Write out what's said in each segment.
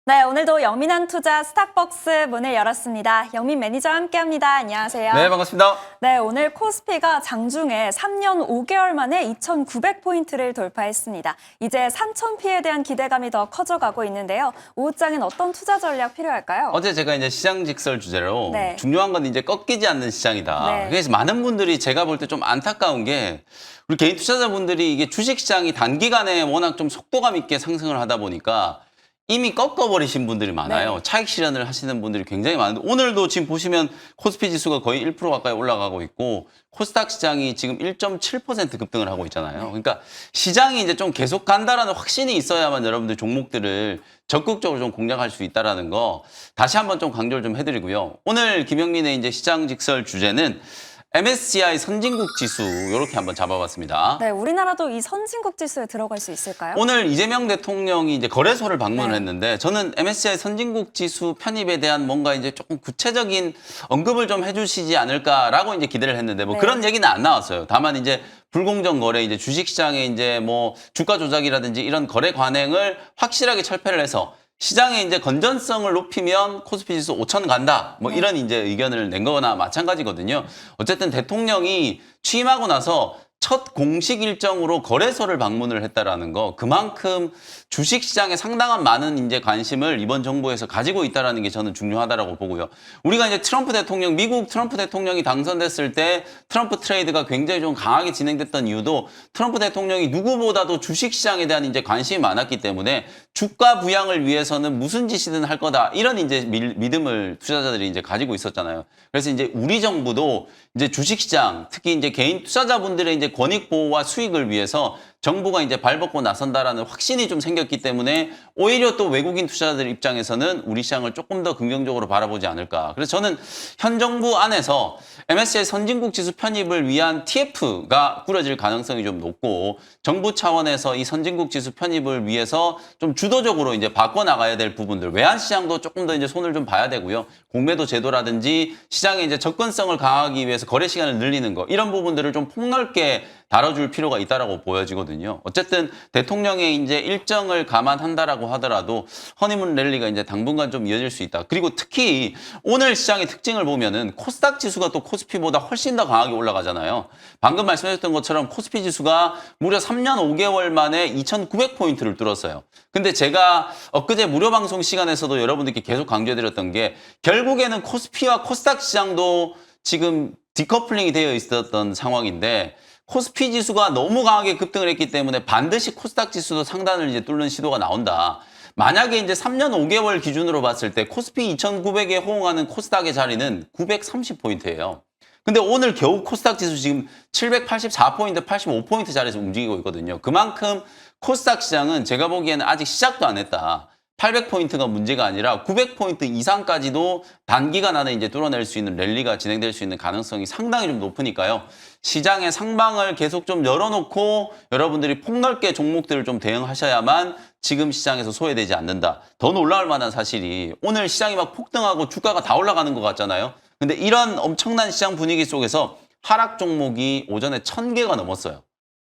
네, 오늘도 영민한 투자 스탁벅스 문을 열었습니다. 영민 매니저와 함께합니다. 안녕하세요. 네, 반갑습니다. 네, 오늘 코스피가 장중에 3년 5개월 만에 2,900포인트를 돌파했습니다. 이제 3,000피에 대한 기대감이 더 커져가고 있는데요. 오후장엔 어떤 투자 전략 필요할까요? 어제 제가 이제 시장 직설 주제로 네. 중요한 건 이제 꺾이지 않는 시장이다. 네. 그래서 많은 분들이 제가 볼 때 좀 안타까운 게 우리 개인 투자자분들이 이게 주식 시장이 단기간에 워낙 좀 속도감 있게 상승을 하다 보니까 이미 꺾어버리신 분들이 많아요. 네. 차익 실현을 하시는 분들이 굉장히 많은데 오늘도 지금 보시면 코스피 지수가 거의 1% 가까이 올라가고 있고 코스닥 시장이 지금 1.7% 급등을 하고 있잖아요. 그러니까 시장이 이제 좀 계속 간다라는 확신이 있어야만 여러분들 종목들을 적극적으로 좀 공략할 수 있다라는 거 다시 한번 좀 강조를 좀 해드리고요. 오늘 김영민의 이제 시장 직설 주제는 MSCI 선진국 지수 이렇게 한번 잡아봤습니다. 네, 우리나라도 이 선진국 지수에 들어갈 수 있을까요? 오늘 이재명 대통령이 이제 거래소를 방문을 네. 했는데 저는 MSCI 선진국 지수 편입에 대한 뭔가 이제 조금 구체적인 언급을 좀 해주시지 않을까라고 이제 기대를 했는데 뭐 네. 그런 얘기는 안 나왔어요. 다만 이제 불공정 거래 이제 주식 시장에 이제 뭐 주가 조작이라든지 이런 거래 관행을 확실하게 철폐를 해서 시장의 이제 건전성을 높이면 코스피 지수 5천 간다. 뭐 이런 이제 의견을 낸 거나 마찬가지거든요. 어쨌든 대통령이 취임하고 나서 첫 공식 일정으로 거래소를 방문을 했다라는 거 그만큼 주식 시장에 상당한 많은 이제 관심을 이번 정부에서 가지고 있다라는 게 저는 중요하다라고 보고요. 우리가 이제 트럼프 대통령 미국 트럼프 대통령이 당선됐을 때 트럼프 트레이드가 굉장히 좀 강하게 진행됐던 이유도 트럼프 대통령이 누구보다도 주식 시장에 대한 이제 관심이 많았기 때문에 주가 부양을 위해서는 무슨 짓이든 할 거다 이런 이제 믿음을 투자자들이 이제 가지고 있었잖아요. 그래서 이제 우리 정부도 이제 주식 시장 특히 이제 개인 투자자분들의 이제 권익 보호와 수익을 위해서 정부가 이제 발벗고 나선다라는 확신이 좀 생겼기 때문에 오히려 또 외국인 투자자들 입장에서는 우리 시장을 조금 더 긍정적으로 바라보지 않을까. 그래서 저는 현 정부 안에서 MSCI 선진국 지수 편입을 위한 TF가 꾸려질 가능성이 좀 높고 정부 차원에서 이 선진국 지수 편입을 위해서 좀 주도적으로 이제 바꿔나가야 될 부분들 외환 시장도 조금 더 이제 손을 좀 봐야 되고요. 공매도 제도라든지 시장의 이제 접근성을 강화하기 위해서 거래 시간을 늘리는 거 이런 부분들을 좀 폭넓게 다뤄줄 필요가 있다라고 보여지거든요. 어쨌든 대통령의 이제 일정을 감안한다라고 하더라도 허니문 랠리가 이제 당분간 좀 이어질 수 있다. 그리고 특히 오늘 시장의 특징을 보면은 코스닥 지수가 또 코스피보다 훨씬 더 강하게 올라가잖아요. 방금 말씀하셨던 것처럼 코스피 지수가 무려 3년 5개월 만에 2,900포인트를 뚫었어요. 근데 제가 엊그제 무료 방송 시간에서도 여러분들께 계속 강조해드렸던 게 결국에는 코스피와 코스닥 시장도 지금 디커플링이 되어 있었던 상황인데 코스피 지수가 너무 강하게 급등을 했기 때문에 반드시 코스닥 지수도 상단을 이제 뚫는 시도가 나온다. 만약에 이제 3년 5개월 기준으로 봤을 때 코스피 2,900에 호응하는 코스닥의 자리는 930포인트예요. 근데 오늘 겨우 코스닥 지수 지금 784포인트, 85포인트 자리에서 움직이고 있거든요. 그만큼 코스닥 시장은 제가 보기에는 아직 시작도 안 했다. 800포인트가 문제가 아니라 900포인트 이상까지도 단기간 안에 이제 뚫어낼 수 있는 랠리가 진행될 수 있는 가능성이 상당히 좀 높으니까요. 시장의 상방을 계속 좀 열어놓고 여러분들이 폭넓게 종목들을 좀 대응하셔야만 지금 시장에서 소외되지 않는다. 더 놀라울 만한 사실이 오늘 시장이 막 폭등하고 주가가 다 올라가는 것 같잖아요. 근데 이런 엄청난 시장 분위기 속에서 하락 종목이 오전에 1,000개가 넘었어요.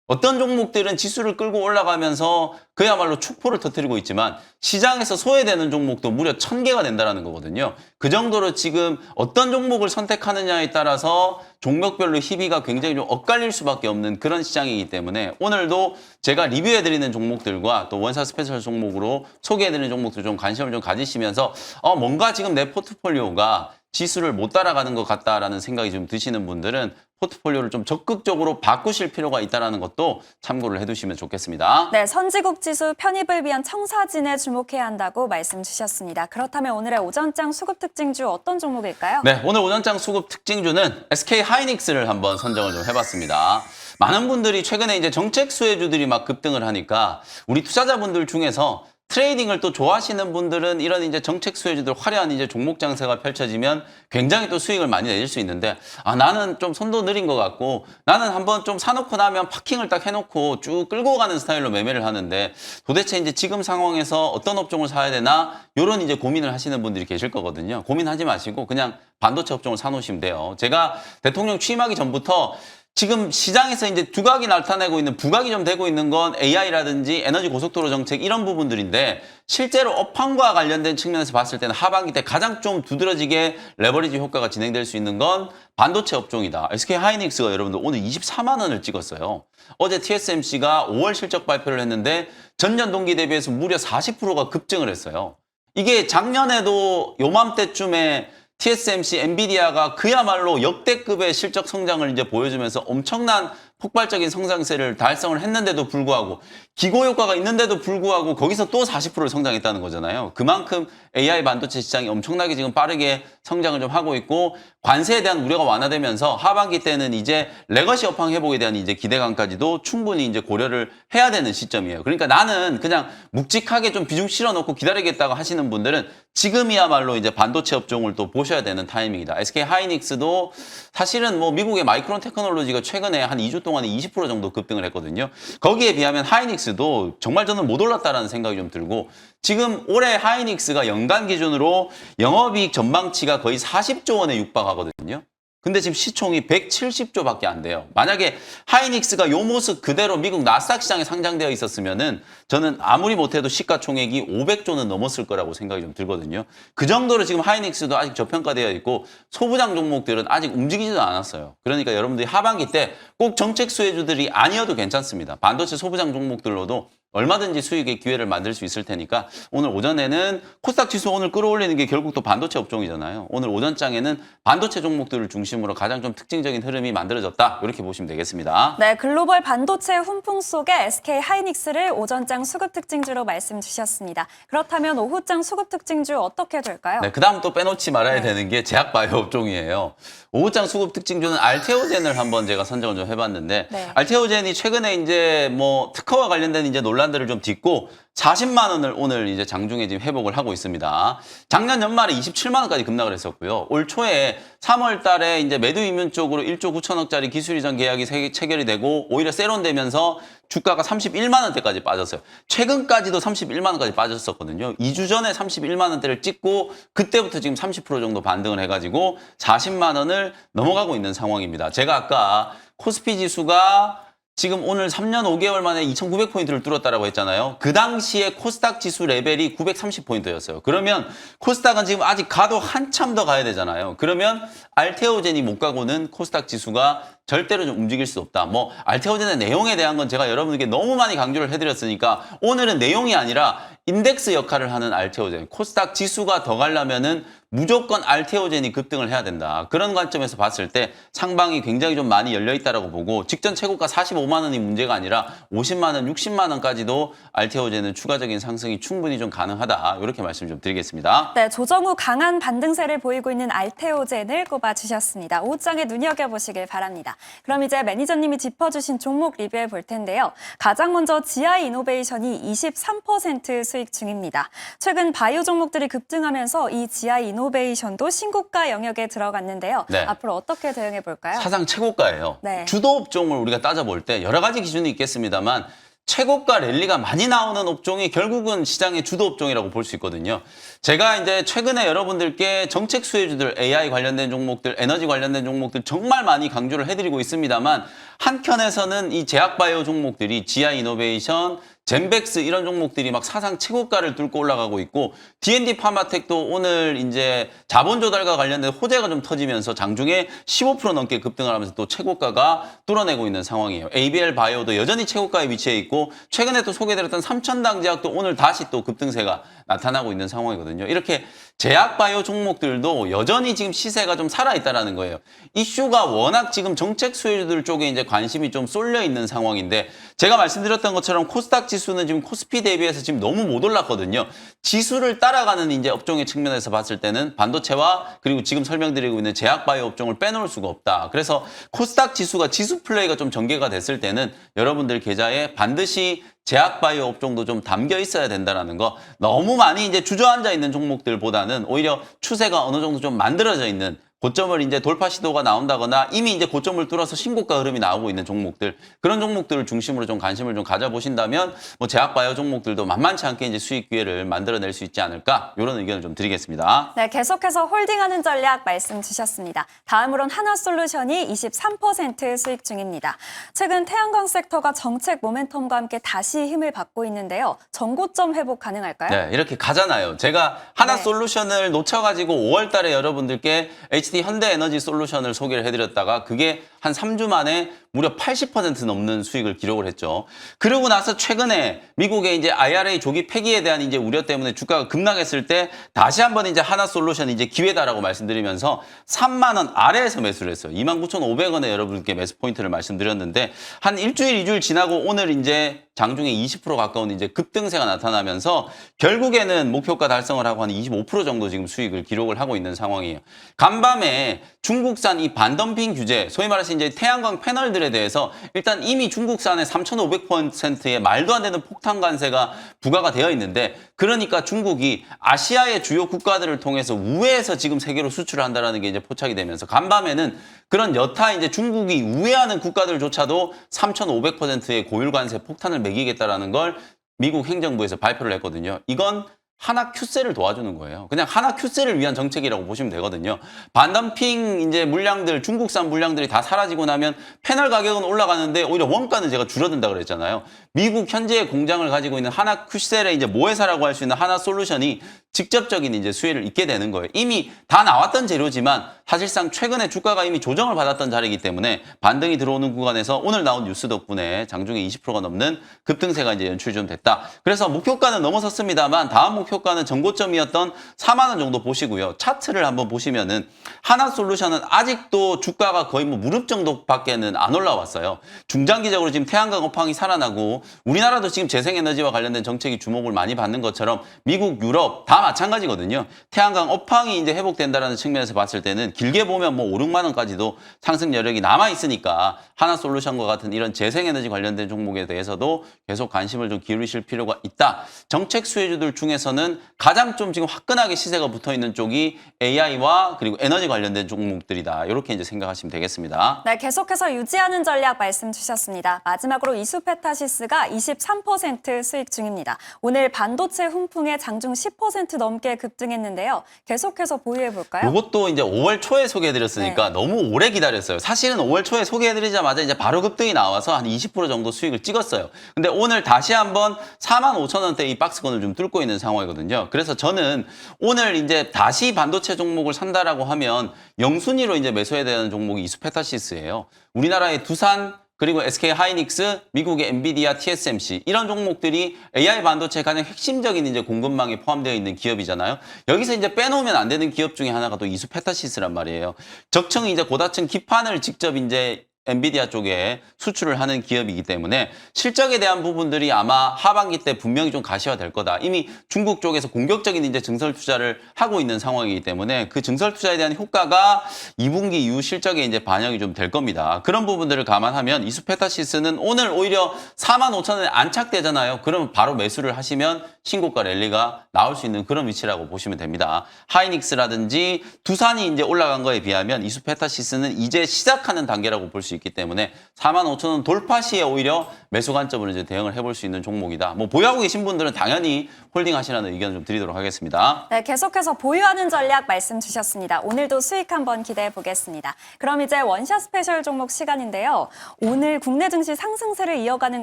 어떤 종목들은 지수를 끌고 올라가면서 그야말로 축포를 터뜨리고 있지만 시장에서 소외되는 종목도 무려 1,000개가 된다는 거거든요. 그 정도로 지금 어떤 종목을 선택하느냐에 따라서 종목별로 희비가 굉장히 좀 엇갈릴 수밖에 없는 그런 시장이기 때문에 오늘도 제가 리뷰해드리는 종목들과 또 원사 스페셜 종목으로 소개해드리는 종목들 좀 관심을 좀 가지시면서 뭔가 지금 내 포트폴리오가 지수를 못 따라가는 것 같다라는 생각이 좀 드시는 분들은 포트폴리오를 좀 적극적으로 바꾸실 필요가 있다는 것도 참고를 해두시면 좋겠습니다. 네, 선진국 지수 편입을 위한 청사진에 주목해야 한다고 말씀 주셨습니다. 그렇다면 오늘의 오전장 수급 특징주 어떤 종목일까요? 네, 오늘 오전장 수급 특징주는 SK 하이닉스를 한번 선정을 좀 해봤습니다. 많은 분들이 최근에 이제 정책 수혜주들이 막 급등을 하니까 우리 투자자분들 중에서 트레이딩을 또 좋아하시는 분들은 이런 이제 정책 수혜주들 화려한 이제 종목 장세가 펼쳐지면 굉장히 또 수익을 많이 내실 수 있는데 나는 좀 손도 느린 것 같고 나는 한번 좀 사놓고 나면 파킹을 딱 해놓고 쭉 끌고 가는 스타일로 매매를 하는데 도대체 이제 지금 상황에서 어떤 업종을 사야 되나 이런 이제 고민을 하시는 분들이 계실 거거든요. 고민하지 마시고 그냥 반도체 업종을 사놓으시면 돼요. 제가 대통령 취임하기 전부터 지금 시장에서 이제 두각이 나타내고 있는 부각이 좀 되고 있는 건 AI라든지 에너지 고속도로 정책 이런 부분들인데 실제로 업황과 관련된 측면에서 봤을 때는 하반기 때 가장 좀 두드러지게 레버리지 효과가 진행될 수 있는 건 반도체 업종이다. SK 하이닉스가 여러분들 오늘 24만 원을 찍었어요. 어제 TSMC가 5월 실적 발표를 했는데 전년 동기 대비해서 무려 40%가 급증을 했어요. 이게 작년에도 요맘때쯤에 TSMC, 엔비디아가 그야말로 역대급의 실적 성장을 이제 보여주면서 엄청난 폭발적인 성장세를 달성을 했는데도 불구하고 기고 효과가 있는데도 불구하고 거기서 또 40%를 성장했다는 거잖아요. 그만큼 AI 반도체 시장이 엄청나게 지금 빠르게 성장을 좀 하고 있고 관세에 대한 우려가 완화되면서 하반기 때는 이제 레거시 업황 회복에 대한 이제 기대감까지도 충분히 이제 고려를 해야 되는 시점이에요. 그러니까 나는 그냥 묵직하게 좀 비중 실어 놓고 기다리겠다고 하시는 분들은 지금이야말로 이제 반도체 업종을 또 보셔야 되는 타이밍이다. SK 하이닉스도 사실은 뭐 미국의 마이크론 테크놀로지가 최근에 한 2주 동안에 20% 정도 급등을 했거든요. 거기에 비하면 하이닉스도 정말 저는 못 올랐다라는 생각이 좀 들고 지금 올해 하이닉스가 연간 기준으로 영업이익 전망치가 거의 40조 원에 육박하거든요. 근데 지금 시총이 170조밖에 안 돼요. 만약에 하이닉스가 요 모습 그대로 미국 나스닥 시장에 상장되어 있었으면은 저는 아무리 못해도 시가총액이 500조는 넘었을 거라고 생각이 좀 들거든요. 그 정도로 지금 하이닉스도 아직 저평가되어 있고 소부장 종목들은 아직 움직이지도 않았어요. 그러니까 여러분들이 하반기 때 꼭 정책 수혜주들이 아니어도 괜찮습니다. 반도체 소부장 종목들로도 얼마든지 수익의 기회를 만들 수 있을 테니까 오늘 오전에는 코스닥 지수 오늘 끌어올리는 게 결국 또 반도체 업종이잖아요. 오늘 오전장에는 반도체 종목들을 중심으로 가장 좀 특징적인 흐름이 만들어졌다. 이렇게 보시면 되겠습니다. 네, 글로벌 반도체 훈풍 속에 SK 하이닉스를 오전장 수급 특징주로 말씀 주셨습니다. 그렇다면 오후장 수급 특징주 어떻게 될까요? 네, 그다음 또 빼놓지 말아야 되는 게 제약바이오 업종이에요. 오후장 수급 특징주는 알테오젠을 한번 제가 선정을 좀 해봤는데 네. 알테오젠이 최근에 이제 뭐 특허와 관련된 이제 논란들을 좀 딛고 40만 원을 오늘 이제 장중에 지금 회복을 하고 있습니다. 작년 연말에 27만 원까지 급락을 했었고요. 올 초에 3월 달에 이제 매도 이면 쪽으로 1조 9천억짜리 기술 이전 계약이 체결이 되고 오히려 세론되면서 주가가 31만 원대까지 빠졌어요. 최근까지도 31만 원까지 빠졌었거든요. 2주 전에 31만 원대를 찍고 그때부터 지금 30% 정도 반등을 해가지고 40만 원을 넘어가고 있는 상황입니다. 제가 아까 코스피 지수가 지금 오늘 3년 5개월 만에 2,900포인트를 뚫었다라고 했잖아요. 그 당시에 코스닥 지수 레벨이 930포인트였어요. 그러면 코스닥은 지금 아직 가도 한참 더 가야 되잖아요. 그러면 알테오젠이 못 가고는 코스닥 지수가 절대로 좀 움직일 수 없다. 뭐 알테오젠의 내용에 대한 건 제가 여러분에게 너무 많이 강조를 해드렸으니까 오늘은 내용이 아니라 인덱스 역할을 하는 알테오젠. 코스닥 지수가 더 가려면은 무조건 알테오젠이 급등을 해야 된다. 그런 관점에서 봤을 때 상방이 굉장히 좀 많이 열려 있다라고 보고 직전 최고가 45만 원이 문제가 아니라 50만 원, 60만 원까지도 알테오젠은 추가적인 상승이 충분히 좀 가능하다. 이렇게 말씀 좀 드리겠습니다. 네, 조정 후 강한 반등세를 보이고 있는 알테오젠을 꼽아주셨습니다. 오후장에 눈여겨보시길 바랍니다. 그럼 이제 매니저님이 짚어주신 종목 리뷰해 볼 텐데요. 가장 먼저 GI 이노베이션이 23% 수익 중입니다. 최근 바이오 종목들이 급등하면서 이 GI 이노베이션도 신고가 영역에 들어갔는데요. 네. 앞으로 어떻게 대응해 볼까요? 사상 최고가예요. 네. 주도 업종을 우리가 따져볼 때 여러 가지 기준이 있겠습니다만 최고가 랠리가 많이 나오는 업종이 결국은 시장의 주도 업종이라고 볼 수 있거든요. 제가 이제 최근에 여러분들께 정책 수혜주들, AI 관련된 종목들, 에너지 관련된 종목들 정말 많이 강조를 해드리고 있습니다만 한켠에서는 이 제약바이오 종목들이 GI 이노베이션, 젠백스 이런 종목들이 막 사상 최고가를 뚫고 올라가고 있고 D&D 파마텍도 오늘 이제 자본 조달과 관련된 호재가 좀 터지면서 장중에 15% 넘게 급등을 하면서 또 최고가가 뚫어내고 있는 상황이에요. ABL 바이오도 여전히 최고가에 위치해 있고 최근에 또 소개드렸던 삼천당 제약도 오늘 다시 또 급등세가 나타나고 있는 상황이거든요. 이렇게 제약 바이오 종목들도 여전히 지금 시세가 좀 살아있다라는 거예요. 이슈가 워낙 지금 정책 수혜주들 쪽에 이제 관심이 좀 쏠려 있는 상황인데 제가 말씀드렸던 것처럼 코스닥 지수는 지금 코스피 대비해서 지금 너무 못 올랐거든요. 지수를 따라가는 이제 업종의 측면에서 봤을 때는 반도체와 그리고 지금 설명드리고 있는 제약 바이오 업종을 빼놓을 수가 없다. 그래서 코스닥 지수가 지수 플레이가 좀 전개가 됐을 때는 여러분들 계좌에 반드시 제약 바이오 업종도 좀 담겨 있어야 된다라는 거. 너무 많이 이제 주저앉아 있는 종목들보다는 오히려 추세가 어느 정도 좀 만들어져 있는 고점을 이제 돌파 시도가 나온다거나 이미 이제 고점을 뚫어서 신고가 흐름이 나오고 있는 종목들, 그런 종목들을 중심으로 좀 관심을 좀 가져보신다면 뭐 제약바이오 종목들도 만만치 않게 이제 수익 기회를 만들어낼 수 있지 않을까, 이런 의견을 좀 드리겠습니다. 네, 계속해서 홀딩하는 전략 말씀 주셨습니다. 다음으론 하나솔루션이 23% 수익 중입니다. 최근 태양광 섹터가 정책 모멘텀과 함께 다시 힘을 받고 있는데요. 전고점 회복 가능할까요? 네, 이렇게 가잖아요. 제가 하나 네. 솔루션을 놓쳐가지고 5월 달에 여러분들께 HD 현대에너지 솔루션을 소개를 해드렸다가 그게 한 3주 만에 무려 80% 넘는 수익을 기록을 했죠. 그러고 나서 최근에 미국의 이제 IRA 조기 폐기에 대한 이제 우려 때문에 주가가 급락했을 때 다시 한번 이제 하나 솔루션이 이제 기회다라고 말씀드리면서 3만 원 아래에서 매수를 했어요. 29,500원에 여러분께 매수 포인트를 말씀드렸는데 한 일주일, 2주일 지나고 오늘 이제 장중에 20% 가까운 이제 급등세가 나타나면서 결국에는 목표가 달성을 하고 한 25% 정도 지금 수익을 기록을 하고 있는 상황이에요. 간밤에 중국산 이 반덤핑 규제, 소위 말해서 이제 태양광 패널들에 대해서 일단 이미 중국산의 3,500%의 말도 안 되는 폭탄 관세가 부과가 되어 있는데, 그러니까 중국이 아시아의 주요 국가들을 통해서 우회해서 지금 세계로 수출을 한다라는 게 이제 포착이 되면서 간밤에는 그런 여타 이제 중국이 우회하는 국가들조차도 3,500%의 고율 관세 폭탄을 매기겠다라는 걸 미국 행정부에서 발표를 했거든요. 이건 하나 큐세를 도와주는 거예요. 그냥 하나 큐세를 위한 정책이라고 보시면 되거든요. 반덤핑 이제 물량들, 중국산 물량들이 다 사라지고 나면 패널 가격은 올라가는데 오히려 원가는 제가 줄어든다 그랬잖아요. 미국 현재의 공장을 가지고 있는 하나 큐셀의 이제 모회사라고 할 수 있는 하나 솔루션이 직접적인 이제 수혜를 입게 되는 거예요. 이미 다 나왔던 재료지만 사실상 최근에 주가가 이미 조정을 받았던 자리이기 때문에 반등이 들어오는 구간에서 오늘 나온 뉴스 덕분에 장중에 20%가 넘는 급등세가 이제 연출이 좀 됐다. 그래서 목표가는 넘어섰습니다만 다음 목표가는 전고점이었던 4만 원 정도 보시고요. 차트를 한번 보시면은 하나 솔루션은 아직도 주가가 거의 뭐 무릎 정도밖에는 안 올라왔어요. 중장기적으로 지금 태양광 업황이 살아나고 우리나라도 지금 재생에너지와 관련된 정책이 주목을 많이 받는 것처럼 미국, 유럽 다 마찬가지거든요. 태양광 업황이 이제 회복된다라는 측면에서 봤을 때는 길게 보면 뭐 5, 6만 원까지도 상승 여력이 남아 있으니까 하나 솔루션과 같은 이런 재생에너지 관련된 종목에 대해서도 계속 관심을 좀 기울이실 필요가 있다. 정책 수혜주들 중에서는 가장 좀 지금 화끈하게 시세가 붙어 있는 쪽이 AI와 그리고 에너지 관련된 종목들이다. 이렇게 이제 생각하시면 되겠습니다. 네, 계속해서 유지하는 전략 말씀 주셨습니다. 마지막으로 이수페타시스가 23% 수익 중입니다. 오늘 반도체 훈풍에 장중 10% 넘게 급등했는데요. 계속해서 보유해 볼까요? 이것도 이제 5월 초에 소개해드렸으니까 네. 너무 오래 기다렸어요. 사실은 5월 초에 소개해드리자마자 이제 바로 급등이 나와서 한 20% 정도 수익을 찍었어요. 근데 오늘 다시 한번 45,000원대 이 박스권을 좀 뚫고 있는 상황이거든요. 그래서 저는 오늘 이제 다시 반도체 종목을 산다라고 하면 영순위로 이제 매수해야 되는 종목이 이수페타시스예요. 우리나라의 두산, 그리고 SK 하이닉스, 미국의 엔비디아, TSMC 이런 종목들이 AI 반도체 가장 핵심적인 이제 공급망에 포함되어 있는 기업이잖아요. 여기서 이제 빼놓으면 안 되는 기업 중에 하나가 또 이수페타시스란 말이에요. 적층 이제 고다층 기판을 직접 이제 엔비디아 쪽에 수출을 하는 기업이기 때문에 실적에 대한 부분들이 아마 하반기 때 분명히 좀 가시화될 거다. 이미 중국 쪽에서 공격적인 이제 증설 투자를 하고 있는 상황이기 때문에 그 증설 투자에 대한 효과가 2분기 이후 실적에 이제 반영이 좀 될 겁니다. 그런 부분들을 감안하면 이수페타시스는 오늘 오히려 45,000원에 안착되잖아요. 그러면 바로 매수를 하시면 신고가 랠리가 나올 수 있는 그런 위치라고 보시면 됩니다. 하이닉스라든지 두산이 이제 올라간 거에 비하면 이수페타시스는 이제 시작하는 단계라고 볼 수 있기 때문에 45,000원 돌파 시에 오히려 매수 관점으로 이제 대응을 해볼 수 있는 종목이다. 뭐 보유하고 계신 분들은 당연히 홀딩하시라는 의견을 좀 드리도록 하겠습니다. 네, 계속해서 보유하는 전략 말씀 주셨습니다. 오늘도 수익 한번 기대해 보겠습니다. 그럼 이제 원샷 스페셜 종목 시간인데요. 오늘 국내 증시 상승세를 이어가는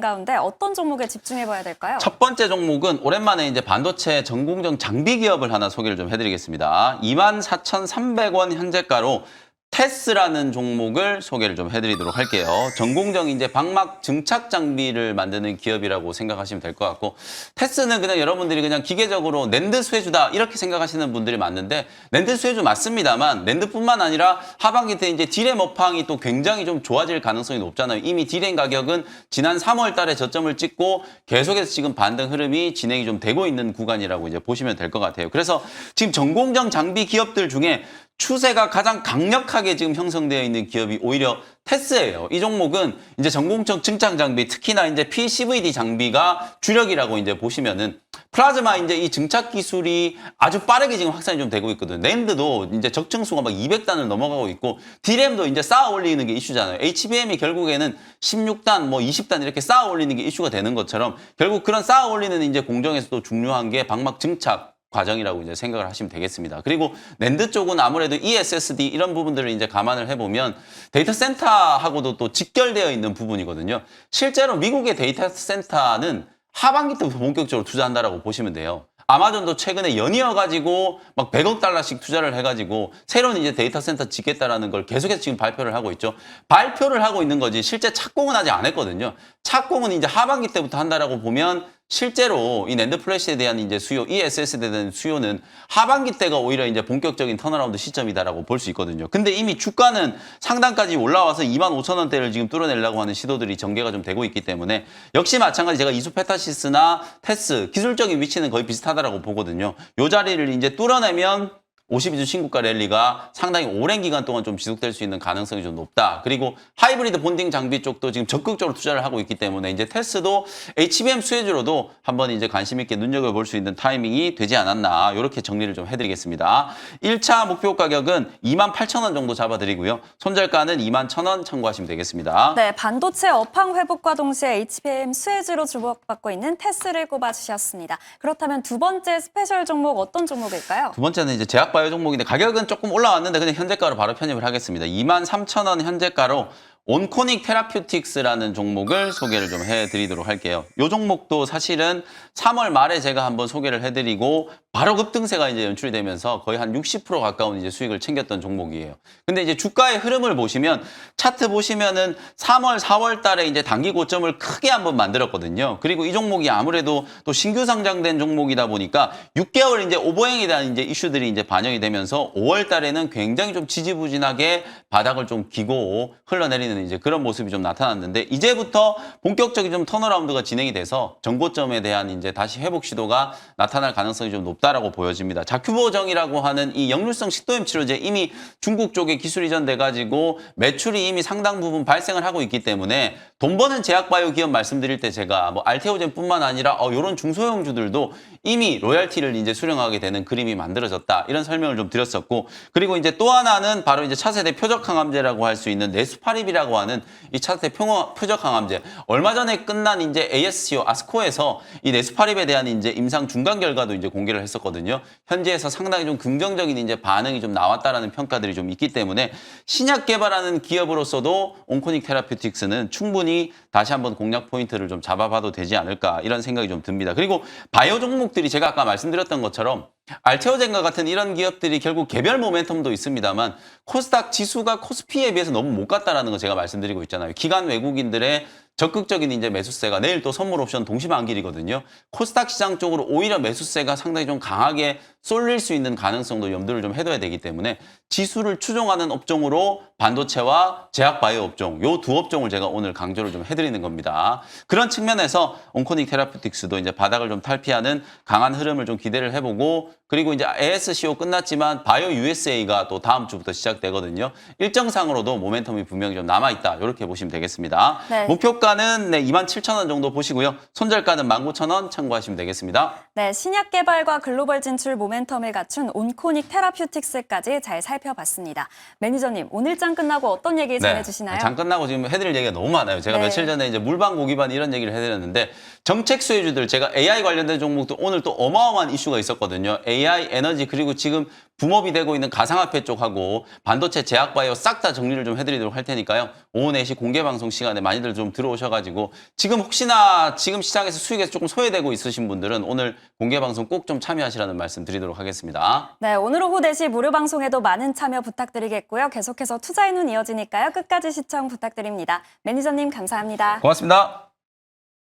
가운데 어떤 종목에 집중해 봐야 될까요? 첫 번째 종목은 오랜만에 이제 반도체 전공정 장비 기업을 하나 소개를 좀 해드리겠습니다. 24,300원 현재가로 테스라는 종목을 소개를 좀 해드리도록 할게요. 전공정 이제 방막 증착 장비를 만드는 기업이라고 생각하시면 될 것 같고, 테스는 그냥 여러분들이 그냥 기계적으로 낸드 수혜주다 이렇게 생각하시는 분들이 많은데, 낸드 수혜주 맞습니다만 낸드뿐만 아니라 하반기 때 이제 디램 업황이 또 굉장히 좀 좋아질 가능성이 높잖아요. 이미 디램 가격은 지난 3월 달에 저점을 찍고 계속해서 지금 반등 흐름이 진행이 좀 되고 있는 구간이라고 이제 보시면 될 것 같아요. 그래서 지금 전공정 장비 기업들 중에 추세가 가장 강력하게 지금 형성되어 있는 기업이 오히려 테스예요. 이 종목은 이제 전공적 증장 장비, 특히나 이제 PCVD 장비가 주력이라고 이제 보시면은 플라즈마 이제 이 증착 기술이 아주 빠르게 지금 확산이 좀 되고 있거든요. 낸드도 이제 적층수가 막 200단을 넘어가고 있고 DRAM도 이제 쌓아 올리는 게 이슈잖아요. HBM이 결국에는 16단, 뭐 20단 이렇게 쌓아 올리는 게 이슈가 되는 것처럼 결국 그런 쌓아 올리는 이제 공정에서도 중요한 게 방막 증착 과정이라고 이제 생각을 하시면 되겠습니다. 그리고 낸드 쪽은 아무래도 ESSD 이런 부분들을 이제 감안을 해보면 데이터 센터하고도 또 직결되어 있는 부분이거든요. 실제로 미국의 데이터 센터는 하반기 때부터 본격적으로 투자한다라고 보시면 돼요. 아마존도 최근에 연이어가지고 막 100억 달러씩 투자를 해가지고 새로운 이제 데이터 센터 짓겠다라는 걸 계속해서 지금 발표를 하고 있죠. 발표를 하고 있는 거지 실제 착공은 아직 안 했거든요. 착공은 이제 하반기 때부터 한다라고 보면 실제로 이 낸드 플래시에 대한 이제 수요, 이 SSD에 대한 수요는 하반기 때가 오히려 이제 본격적인 턴어라운드 시점이다라고 볼 수 있거든요. 근데 이미 주가는 상단까지 올라와서 25,000원대를 지금 뚫어내려고 하는 시도들이 전개가 좀 되고 있기 때문에 역시 마찬가지 제가 이수페타시스나 테스 기술적인 위치는 거의 비슷하다라고 보거든요. 요 자리를 이제 뚫어내면 52주 신고가 랠리가 상당히 오랜 기간 동안 좀 지속될 수 있는 가능성이 좀 높다. 그리고 하이브리드 본딩 장비 쪽도 지금 적극적으로 투자를 하고 있기 때문에 이제 테스도 HBM 수혜주로도 한번 이제 관심 있게 눈여겨볼 수 있는 타이밍이 되지 않았나. 이렇게 정리를 좀 해드리겠습니다. 1차 목표 가격은 28,000원 정도 잡아드리고요. 손절가는 21,000원 참고하시면 되겠습니다. 네, 반도체 업황 회복과 동시에 HBM 수혜주로 주목받고 있는 테스를 꼽아주셨습니다. 그렇다면 두 번째 스페셜 종목 어떤 종목일까요? 두 번째는 이제 제약바이오 종목인데 가격은 조금 올라왔는데 그냥 현재가로 바로 편입을 하겠습니다. 23,000원 현재가로 온코닉 테라퓨틱스라는 종목을 소개를 좀 해드리도록 할게요. 이 종목도 사실은 3월 말에 제가 한번 소개를 해드리고 바로 급등세가 이제 연출이 되면서 거의 한 60% 가까운 이제 수익을 챙겼던 종목이에요. 근데 이제 주가의 흐름을 보시면 차트 보시면은 3월, 4월 달에 이제 단기 고점을 크게 한번 만들었거든요. 그리고 이 종목이 아무래도 또 신규 상장된 종목이다 보니까 6개월 이제 오버행에 대한 이제 이슈들이 이제 반영이 되면서 5월 달에는 굉장히 좀 지지부진하게 바닥을 좀 기고 흘러내리는 이제 그런 모습이 좀 나타났는데 이제부터 본격적인 좀 턴어라운드가 진행이 돼서 전고점에 대한 이제 다시 회복 시도가 나타날 가능성이 좀 높다라고 보여집니다. 자큐보정이라고 하는 이 역류성 식도염 치료제 이미 중국 쪽에 기술 이전돼 가지고 매출이 이미 상당 부분 발생을 하고 있기 때문에 돈 버는 제약바이오 기업 말씀드릴 때 제가 뭐 알테오젠뿐만 아니라 이런 중소형주들도 이미 로열티를 이제 수령하게 되는 그림이 만들어졌다 이런 설명을 좀 드렸었고 그리고 이제 또 하나는 바로 이제 차세대 표적 항암제라고 할 수 있는 네스파립이라고 하는 이 차세대 표적 항암제 얼마 전에 끝난 이제 ASCO 아스코에서 이 네스파립에 대한 이제 임상 중간 결과도 이제 공개를 했었거든요. 현지에서 상당히 좀 긍정적인 이제 반응이 좀 나왔다라는 평가들이 좀 있기 때문에 신약 개발하는 기업으로서도 온코닉 테라퓨틱스는 충분히 다시 한번 공략 포인트를 좀 잡아봐도 되지 않을까 이런 생각이 좀 듭니다. 그리고 바이오 종목들이 제가 아까 말씀드렸던 것처럼 알테오젠과 같은 이런 기업들이 결국 개별 모멘텀도 있습니다만 코스닥 지수가 코스피에 비해서 너무 못 갔다라는 거 제가 말씀드리고 있잖아요. 기관 외국인들의 적극적인 이제 매수세가 내일 또 선물 옵션 동시만길이거든요. 코스닥 시장 쪽으로 오히려 매수세가 상당히 좀 강하게 쏠릴 수 있는 가능성도 염두를 좀 해둬야 되기 때문에 지수를 추종하는 업종으로 반도체와 제약바이오 업종 요 두 업종을 제가 오늘 강조를 좀 해드리는 겁니다. 그런 측면에서 온코닉 테라퓨틱스도 이제 바닥을 좀 탈피하는 강한 흐름을 좀 기대를 해보고 그리고 이제 ASCO 끝났지만 바이오 USA가 또 다음 주부터 시작되거든요. 일정상으로도 모멘텀이 분명히 좀 남아있다. 이렇게 보시면 되겠습니다. 네. 목표가는 27,000원 정도 보시고요. 손절가는 19,000원 참고하시면 되겠습니다. 네, 신약 개발과 글로벌 진출 모멘텀을 갖춘 온코닉 테라퓨틱스까지 잘 살펴봤습니다. 매니저님, 오늘 장 끝나고 어떤 얘기 전해주시나요? 장 끝나고 지금 해드릴 얘기가 너무 많아요. 제가 네. 며칠 전에 이제 물방 고기반 이런 얘기를 해드렸는데 정책 수혜주들 제가 AI 관련된 종목도 오늘 또 어마어마한 이슈가 있었거든요. AI, 에너지 그리고 지금 붐업이 되고 있는 가상화폐 쪽하고 반도체, 제약바이오 싹 다 정리를 좀 해드리도록 할 테니까요. 오후 4시 공개방송 시간에 많이들 좀 들어오셔가지고 지금 혹시나 지금 시장에서 수익에서 조금 소외되고 있으신 분들은 오늘 공개방송 꼭 좀 참여하시라는 말씀 드리도록 하겠습니다. 네, 오늘 오후 4시 무료 방송에도 많은 참여 부탁드리겠고요. 계속해서 투자의 눈 이어지니까요. 끝까지 시청 부탁드립니다. 매니저님 감사합니다. 고맙습니다.